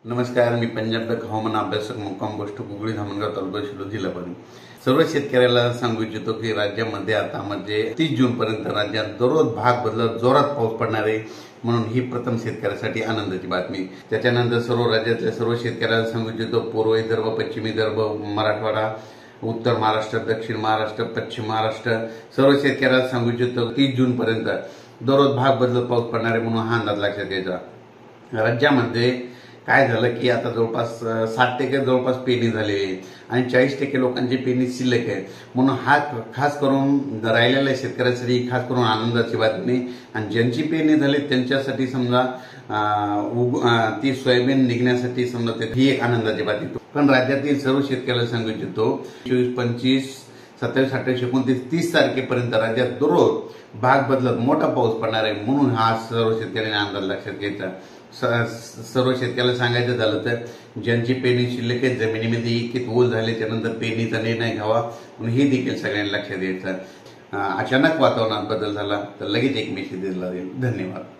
नमस्कार, मी पंजाब तक हवामान अभ्यासक मुक्काम गोष्ट कुगळी धामणगाव तालुका शिरूर जिल्हा परभणी. सर्व शेतकऱ्याला सांगू इच्छितो की राज्यामध्ये आता 30 जून पर्यंत राज्यात दररोज भाग बदलत जोरात पाऊस पडणार आहे. म्हणून ही प्रथम शेतकऱ्यासाठी आनंदाची बातमी. त्याच्यानंतर सर्व राज्यातल्या सर्व शेतकऱ्याला सांगू इच्छितो, पूर्व विदर्भ, पश्चिम विदर्भ, मराठवाडा, उत्तर महाराष्ट्र, दक्षिण महाराष्ट्र, पश्चिम महाराष्ट्र सर्व शेतकऱ्याला सांगू इच्छितो 30 जून पर्यंत दररोज भाग बदलत पाऊस पडणार आहे. म्हणून हा अंदाज लक्षात घ्यायचा. राज्यामध्ये काय झालं की आता जवळपास 60% जवळपास पेरणी झालेली आहे आणि 40% लोकांची पेरणी शिल्लक आहे. म्हणून हा खास करून राहिलेल्या शेतकऱ्यांसाठी खास करून आनंदाची बातमी. आणि ज्यांची पेरणी झाली त्यांच्यासाठी समजा ती सोयाबीन निघण्यासाठी समजा ही एक आनंदाची बातमी. पण राज्यातील सर्व शेतकऱ्याला सांगू इच्छितो 24, 25, 27, 28, 29, 30 तारखेपर्यंत राज्यात दररोज भाग बदलत मोठा पाऊस पडणार आहे. म्हणून हा सर्व शेतकऱ्यांनी अंदाज लक्षात घ्यायचा. सर्व शेतकऱ्याला सांगायचं झालं तर ज्यांची पेरणी शिल्लक आहे, जमिनीमध्ये इतके ओल झाले, त्यानंतर पेरणीचा निर्णय घ्यावा म्हणून हे देखील सगळ्यांनी लक्षात द्यायचं. अचानक वातावरणात बदल झाला तर लगेच एक मेसेज दिला जाईल. धन्यवाद.